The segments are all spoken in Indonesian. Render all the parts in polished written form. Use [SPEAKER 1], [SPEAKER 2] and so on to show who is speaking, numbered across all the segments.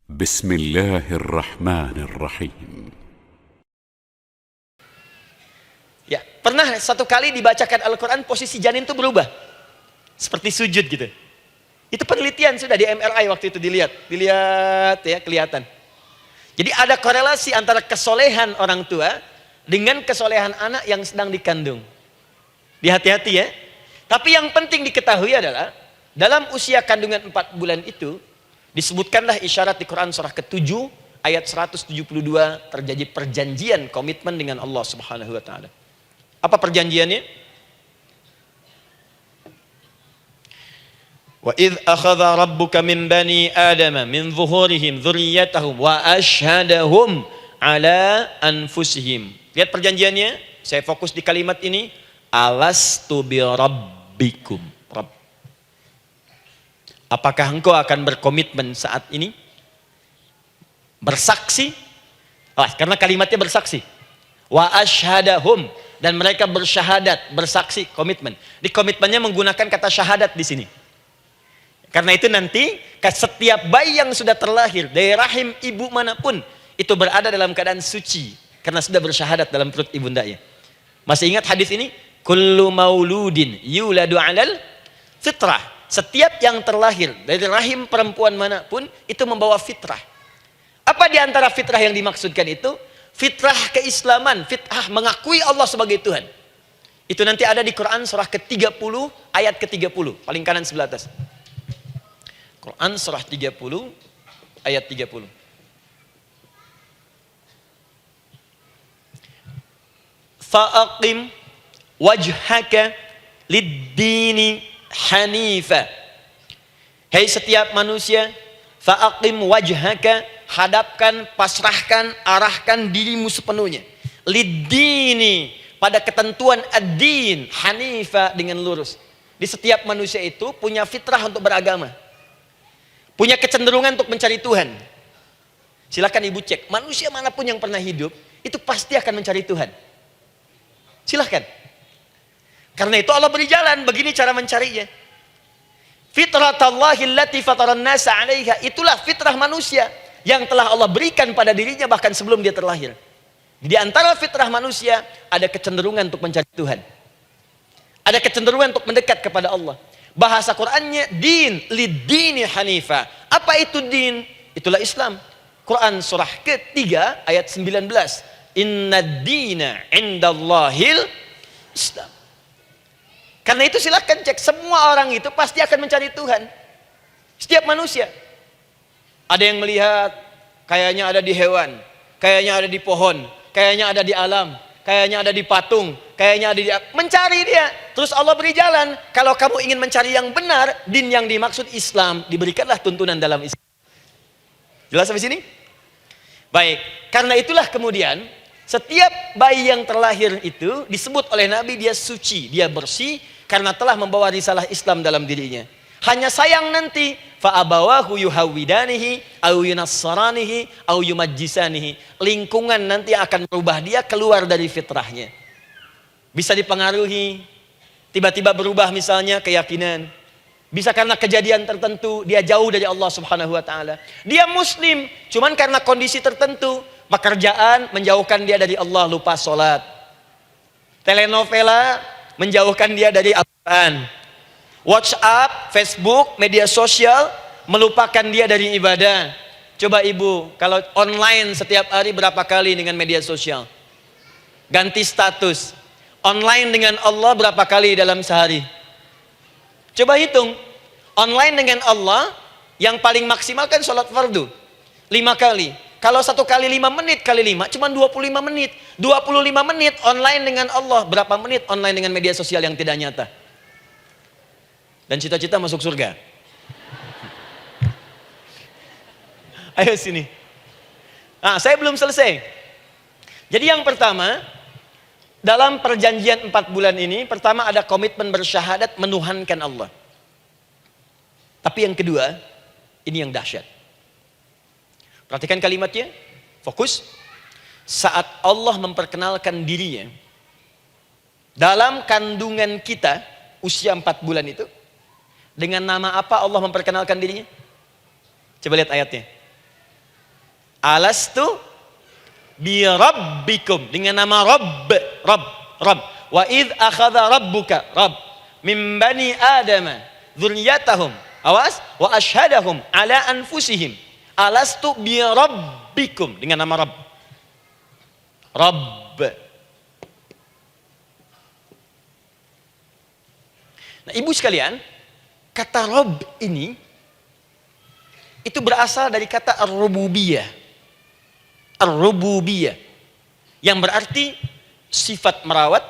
[SPEAKER 1] بسم الله الرحمن الرحيم.
[SPEAKER 2] Ya, pernah satu kali dibacakan Al-Quran posisi janin itu berubah. Seperti sujud gitu. Itu penelitian sudah di MRI waktu itu dilihat ya, kelihatan. Jadi ada korelasi antara kesolehan orang tua dengan kesolehan anak yang sedang dikandung. Hati-hati ya. Tapi yang penting diketahui adalah dalam usia kandungan 4 bulan itu disebutkanlah isyarat di Quran surah ke-7 ayat 172 terjadi perjanjian komitmen dengan Allah Subhanahu wa taala. Apa perjanjiannya? Wa idh akhadha rabbuka min bani adama min zuhurihim dzurriyyatahum wa ashhadahum ala anfusihim. Lihat perjanjiannya, saya fokus di kalimat ini, alastu bi rabbikum. Rabb. Apakah engkau akan berkomitmen saat ini? Bersaksi? Karena kalimatnya bersaksi. Wa ashhadahum, dan mereka bersyahadat, bersaksi, komitmen. Di komitmennya menggunakan kata syahadat di sini. Karena itu nanti setiap bayi yang sudah terlahir dari rahim ibu manapun itu berada dalam keadaan suci karena sudah bersyahadat dalam perut ibundanya. Masih ingat hadis ini? Kullu mauludin yuladu 'alal fitrah. Setiap yang terlahir dari rahim perempuan manapun itu membawa fitrah. Apa di antara fitrah yang dimaksudkan itu? Fitrah keislaman, fitrah mengakui Allah sebagai Tuhan. Itu nanti ada di Quran surah ke-30 ayat ke-30, paling kanan sebelah atas. Quran surah 30 ayat 30. Fa'aqim wajhaka lid-dini hanifa. Hai setiap manusia, fa'aqim wajhaka, hadapkan, pasrahkan, arahkan dirimu sepenuhnya. Lid-dini, pada ketentuan ad-din, hanifa, dengan lurus. Di setiap manusia itu punya fitrah untuk beragama. Punya kecenderungan untuk mencari Tuhan. Silakan ibu cek, manusia manapun yang pernah hidup, itu pasti akan mencari Tuhan. Silakan. Karena itu Allah beri jalan, begini cara mencarinya. Fitratallahi allati fataran nasa 'alaiha, itulah fitrah manusia yang telah Allah berikan pada dirinya bahkan sebelum dia terlahir. Di antara fitrah manusia ada kecenderungan untuk mencari Tuhan. Ada kecenderungan untuk mendekat kepada Allah. Bahasa Qur'annya din, lid-dini hanifa. Apa itu din? Itulah Islam. Quran surah ke-3 ayat 19. Innad dina 'indallahil Islam. Karena itu silakan cek, semua orang itu pasti akan mencari Tuhan. Setiap manusia. Ada yang melihat, kayaknya ada di hewan, kayaknya ada di pohon, kayaknya ada di alam, kayaknya ada di patung, kayaknya ada di... Mencari dia. Terus Allah beri jalan. Kalau kamu ingin mencari yang benar, din yang dimaksud Islam, diberikanlah tuntunan dalam Islam. Jelas sampai sini? Baik. Karena itulah kemudian, setiap bayi yang terlahir itu disebut oleh Nabi dia suci, dia bersih, karena telah membawa risalah Islam dalam dirinya. Hanya sayang nanti fa'abawahu yuhawwidanihi au yunassaranihi au yumajjisanihi. Lingkungan nanti akan merubah dia keluar dari fitrahnya. Bisa dipengaruhi, tiba-tiba berubah misalnya keyakinan. Bisa karena kejadian tertentu dia jauh dari Allah Subhanahu wa taala. Dia muslim, cuman karena kondisi tertentu, pekerjaan menjauhkan dia dari Allah, lupa sholat. Telenovela menjauhkan dia dari Al-Quran. WhatsApp, Facebook, media sosial melupakan dia dari ibadah. Coba ibu, kalau online setiap hari berapa kali dengan media sosial? Ganti status. Online dengan Allah berapa kali dalam sehari? Coba hitung. Online dengan Allah yang paling maksimal kan sholat fardu 5 kali. Kalau 1 kali 5 menit kali 5 cuma 25 menit. 25 menit online dengan Allah. Berapa menit online dengan media sosial yang tidak nyata? Dan cita-cita masuk surga. Ayo sini. Nah, saya belum selesai. Jadi yang pertama, dalam perjanjian 4 bulan ini, pertama ada komitmen bersyahadat menuhankan Allah. Tapi yang kedua, ini yang dahsyat. Perhatikan kalimatnya, fokus. Saat Allah memperkenalkan dirinya, dalam kandungan kita, usia 4 bulan itu, dengan nama apa Allah memperkenalkan dirinya? Coba lihat ayatnya. Alastu bi rabbikum, dengan nama Rabb, Rabb, Rabb. Wa idh akhadha rabbuka, Rabb, min bani Adama dzurriyyatahum, awas, wa ashhadahum ala anfusihim. Alastu bi rabbikum, dengan nama Rabb. Rabb. Nah, ibu sekalian, kata Rabb ini itu berasal dari kata ar-rububiyah. Ar-rububiyah yang berarti sifat merawat,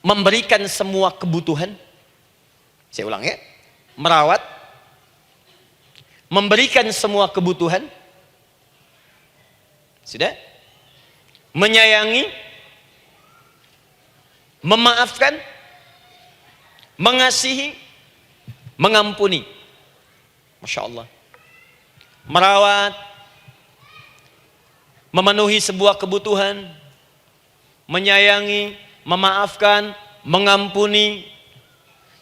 [SPEAKER 2] memberikan semua kebutuhan. Saya ulang ya. Merawat, memberikan semua kebutuhan. Sudah? Menyayangi, memaafkan, mengasihi, mengampuni. Masya Allah. Merawat, memenuhi sebuah kebutuhan, menyayangi, memaafkan, mengampuni.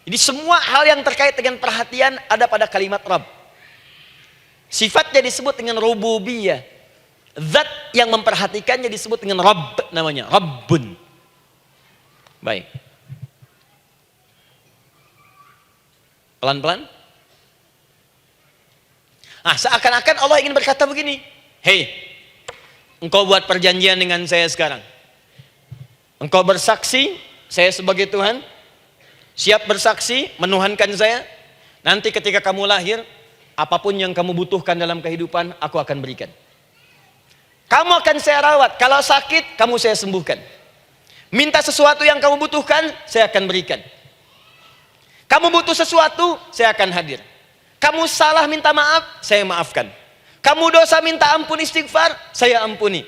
[SPEAKER 2] Jadi semua hal yang terkait dengan perhatian ada pada kalimat Rabb. Sifatnya disebut dengan rububiyah. Zat yang memperhatikannya disebut dengan Rabb, namanya Rabbun. Baik. Pelan-pelan. Seakan-akan Allah ingin berkata begini, hei, engkau buat perjanjian dengan saya sekarang. Engkau bersaksi, saya sebagai Tuhan, siap bersaksi, menuhankan saya. Nanti ketika kamu lahir, apapun yang kamu butuhkan dalam kehidupan, aku akan berikan. Kamu akan saya rawat, kalau sakit, kamu saya sembuhkan. Minta sesuatu yang kamu butuhkan, saya akan berikan. Kamu butuh sesuatu, saya akan hadir. Kamu salah minta maaf, saya maafkan. Kamu dosa minta ampun istighfar, saya ampuni.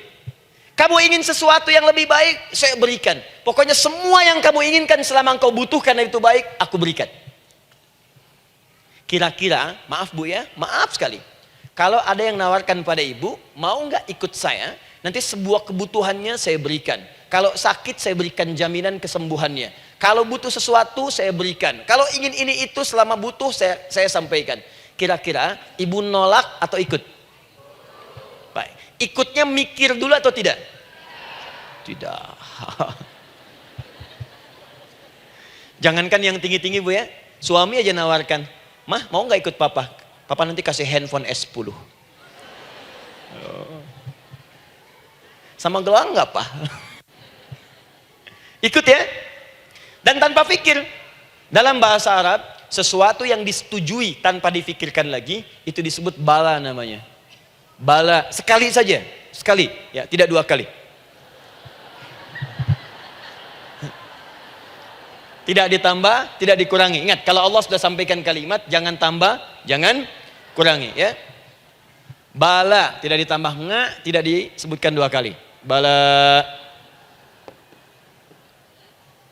[SPEAKER 2] Kamu ingin sesuatu yang lebih baik, saya berikan. Pokoknya semua yang kamu inginkan selama engkau butuhkan itu baik, aku berikan. Kira-kira, maaf Bu ya, maaf sekali. Kalau ada yang nawarkan pada ibu, mau nggak ikut saya? Nanti sebuah kebutuhannya saya berikan. Kalau sakit saya berikan jaminan kesembuhannya. Kalau butuh sesuatu saya berikan. Kalau ingin ini itu selama butuh saya sampaikan. Kira-kira ibu nolak atau ikut? Baik. Ikutnya mikir dulu atau tidak? Tidak. Jangankan yang tinggi-tinggi Bu ya. Suami aja nawarkan. Mah mau nggak ikut papa? Papa nanti kasih handphone S10. Sama gelang nggak Pak? Ikut ya. Dan tanpa pikir. Dalam bahasa Arab, sesuatu yang disetujui tanpa difikirkan lagi, itu disebut bala namanya. Bala, sekali saja. Sekali, ya, tidak dua kali. Tidak ditambah, tidak dikurangi. Ingat, kalau Allah sudah sampaikan kalimat, jangan tambah, jangan kurangi. Ya. Bala, tidak ditambah nga, tidak disebutkan dua kali. Bala.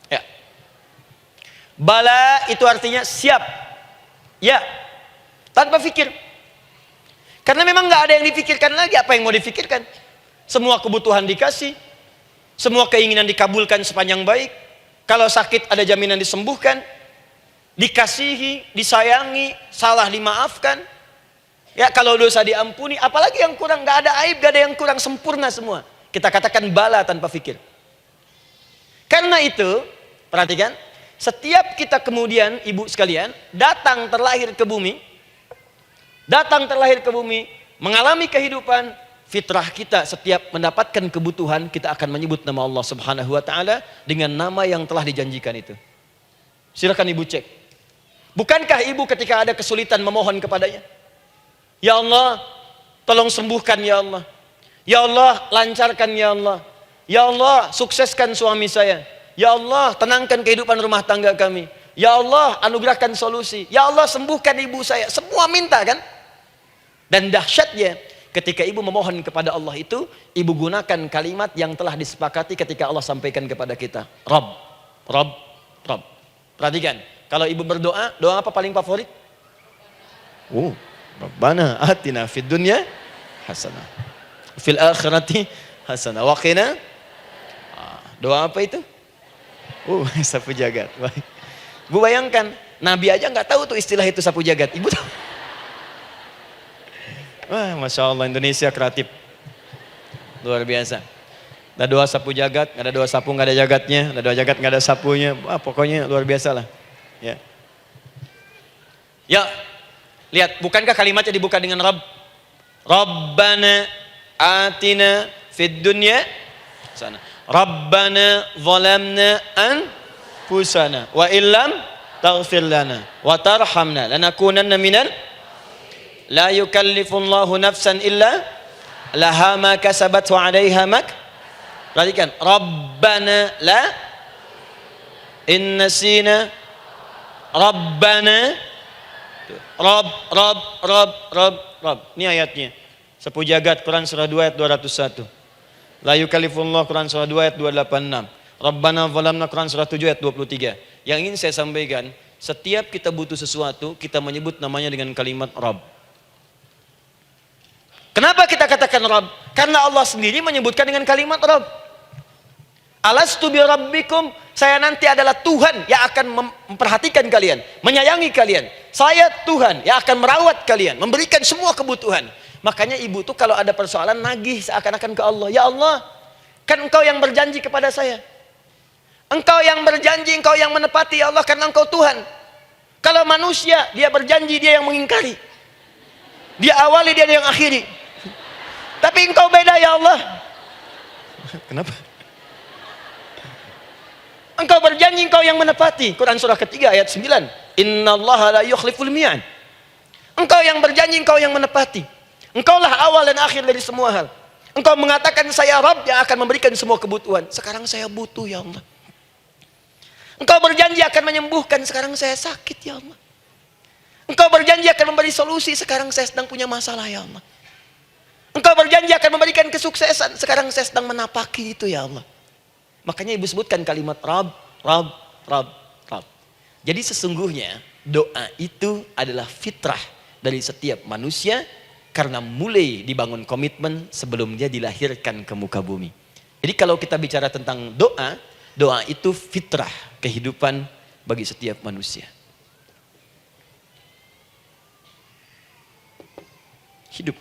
[SPEAKER 2] Ya. Bala itu artinya siap. Ya. Tanpa pikir. Karena memang nggak ada yang dipikirkan lagi. Apa yang mau dipikirkan? Semua kebutuhan dikasih. Semua keinginan dikabulkan sepanjang baik. Kalau sakit ada jaminan disembuhkan. Dikasihi, disayangi, salah dimaafkan. Ya, kalau dosa diampuni. Apalagi yang kurang, nggak ada aib, nggak ada yang kurang, sempurna semua. Kita katakan bala tanpa pikir. Karena itu, perhatikan, setiap kita kemudian, ibu sekalian, datang terlahir ke bumi, mengalami kehidupan, fitrah kita setiap mendapatkan kebutuhan, kita akan menyebut nama Allah Subhanahu wa Ta'ala dengan nama yang telah dijanjikan itu. Silakan ibu cek. Bukankah ibu ketika ada kesulitan memohon kepadanya? Ya Allah, tolong sembuhkan ya Allah. Ya Allah, lancarkan ya Allah. Ya Allah, sukseskan suami saya. Ya Allah, tenangkan kehidupan rumah tangga kami. Ya Allah, anugerahkan solusi. Ya Allah, sembuhkan ibu saya. Semua minta kan? Dan dahsyatnya, ketika ibu memohon kepada Allah itu, ibu gunakan kalimat yang telah disepakati ketika Allah sampaikan kepada kita. Rabb, Rabb, Rabb. Perhatikan, kalau ibu berdoa, doa apa paling favorit? Rabbana atina fid dunya hasanah. Fil akhirati hasanah. Wa qina. Doa apa itu? Sapu jagat. Baik. Bu bayangkan, Nabi aja nggak tahu tuh istilah itu sapu jagat. Ibu tahu? Wah, Masya Allah, Indonesia kreatif. Luar biasa. Ada doa sapu jagat, nggak ada doa sapu nggak ada jagatnya, ada doa jagat nggak ada sapunya. Wah, pokoknya luar biasa lah. Ya. Ya, lihat, bukankah kalimatnya dibuka dengan Rabb? Rabbana atina fid dunya sana. Rabbana zalamna anfusana wa illam taghfir lana wa tarhamna lanakunanna minal la yukallifullahu nafsan illa laha ma kasabat wa 'alaiha mak. Perhatikan, Rabbana la innasina Rabbana Rabb. Ini ayatnya. Sapu jagat Quran surah 2 ayat 201. La yukallifullahu Quran surah 2 ayat 286. Rabbana zalamna Quran surah 7 ayat 23. Yang ingin saya sampaikan, setiap kita butuh sesuatu, kita menyebut namanya dengan kalimat Rabb. Kenapa kita katakan Rabb? Karena Allah sendiri menyebutkan dengan kalimat Rabb. Alastu bi rabbikum, saya nanti adalah Tuhan yang akan memperhatikan kalian, menyayangi kalian. Saya Tuhan yang akan merawat kalian, memberikan semua kebutuhan. Makanya ibu tuh kalau ada persoalan nagih seakan-akan ke Allah. Ya Allah, kan engkau yang berjanji kepada saya. Engkau yang berjanji, engkau yang menepati ya Allah, karena engkau Tuhan. Kalau manusia, dia berjanji, dia yang mengingkari. Dia awali, dia yang akhiri. Tapi engkau beda ya Allah. Kenapa? Engkau berjanji, engkau yang menepati. Quran surah ketiga ayat 9. Innallaha la yukhliful mi'ad. Engkau yang berjanji, engkau yang menepati. Engkaulah awal dan akhir dari semua hal. Engkau mengatakan saya Rabb yang akan memberikan semua kebutuhan. Sekarang saya butuh ya Allah. Engkau berjanji akan menyembuhkan, sekarang saya sakit ya Allah. Engkau berjanji akan memberi solusi, sekarang saya sedang punya masalah ya Allah. Engkau berjanji akan memberikan kesuksesan, sekarang saya sedang menapaki itu ya Allah. Makanya ibu sebutkan kalimat Rabb. Jadi sesungguhnya doa itu adalah fitrah dari setiap manusia, karena mulai dibangun komitmen sebelum dia dilahirkan ke muka bumi. Jadi kalau kita bicara tentang doa, doa itu fitrah kehidupan bagi setiap manusia. Hidup.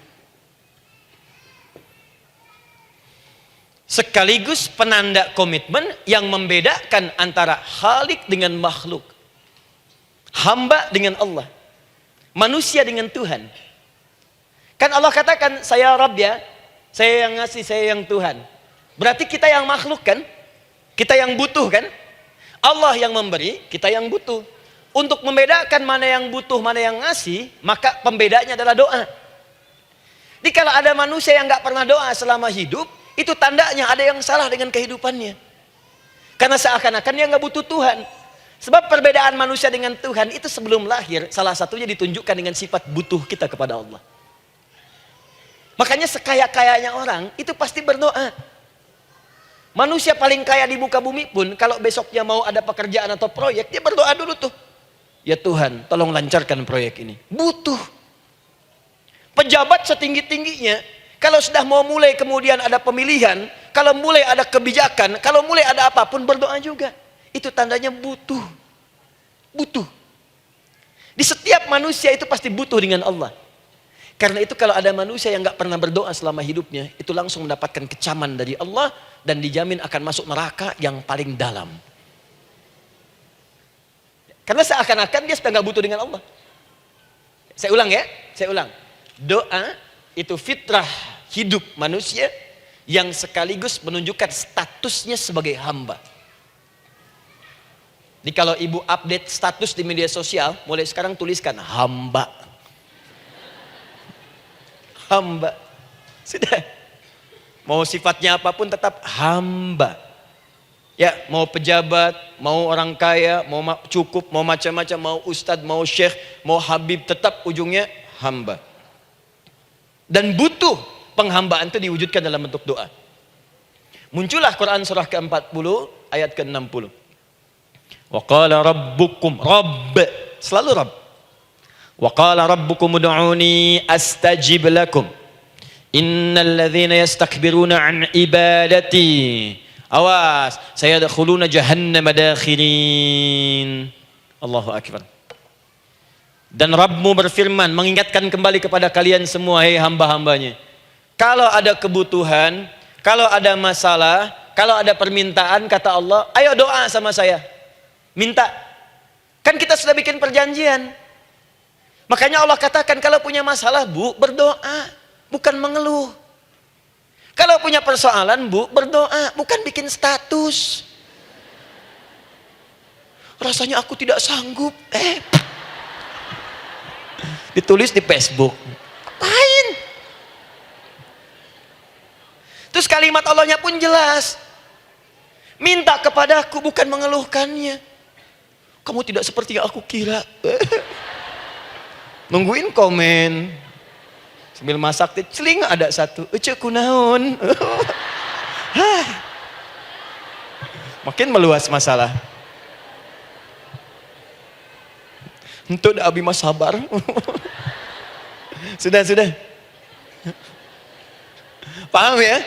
[SPEAKER 2] Sekaligus penanda komitmen yang membedakan antara Khalik dengan makhluk, hamba dengan Allah, manusia dengan Tuhan. Kan Allah katakan saya Rabb ya, saya yang ngasih, saya yang Tuhan. Berarti kita yang makhluk kan, kita yang butuh kan. Allah yang memberi, kita yang butuh. Untuk membedakan mana yang butuh, mana yang ngasih, maka pembedanya adalah doa. Jadi kalau ada manusia yang nggak pernah doa selama hidup, itu tandanya ada yang salah dengan kehidupannya. Karena seakan-akan dia nggak butuh Tuhan. Sebab perbedaan manusia dengan Tuhan itu sebelum lahir, salah satunya ditunjukkan dengan sifat butuh kita kepada Allah. Makanya sekaya-kayanya orang itu pasti berdoa. Manusia paling kaya di muka bumi pun kalau besoknya mau ada pekerjaan atau proyek, dia berdoa dulu tuh. Ya Tuhan, tolong lancarkan proyek ini. Butuh. Pejabat setinggi-tingginya, kalau sudah mau mulai kemudian ada pemilihan, kalau mulai ada kebijakan, kalau mulai ada apapun berdoa juga. Itu tandanya butuh. Butuh. Di setiap manusia itu pasti butuh dengan Allah. Karena itu kalau ada manusia yang nggak pernah berdoa selama hidupnya, itu langsung mendapatkan kecaman dari Allah dan dijamin akan masuk neraka yang paling dalam. Karena seakan-akan dia sudah nggak butuh dengan Allah. Saya ulang ya, saya ulang. Doa itu fitrah hidup manusia yang sekaligus menunjukkan statusnya sebagai hamba. Jadi kalau ibu update status di media sosial, mulai sekarang tuliskan hamba. Hamba. Sudah. Mau sifatnya apapun tetap hamba. Ya, mau pejabat, mau orang kaya, mau cukup, mau macam-macam, mau ustadz, mau syekh, mau habib, tetap ujungnya hamba. Dan butuh penghambaan itu diwujudkan dalam bentuk doa. Muncullah Quran surah ke-40 ayat ke-60. Wa qala rabbukum, Rabb, selalu Rabb. Wa qala rabbukum ud'uni astajib lakum. Innal ladzina yastakbiruna an ibadati, awas, sayadkhuluna jahannam dakhirin. Allahu akbar. Dan Rabbmu berfirman, mengingatkan kembali kepada kalian semua, hei hamba-hambanya. Kalau ada kebutuhan, kalau ada masalah, kalau ada permintaan, kata Allah, ayo doa sama saya. Minta. Kan kita sudah bikin perjanjian. Makanya Allah katakan, kalau punya masalah, Bu, berdoa. Bukan mengeluh. Kalau punya persoalan, Bu, berdoa. Bukan bikin status. Rasanya aku tidak sanggup. Ditulis di Facebook. Apain? Terus kalimat Allahnya pun jelas. Minta kepadaku, bukan mengeluhkannya. Kamu tidak seperti yang aku kira. Nungguin komen. Sambil masak, celing ada satu. Ucuk kunaon. Makin meluas masalah. Untuk abi mas sabar. Sudah. Paham ya?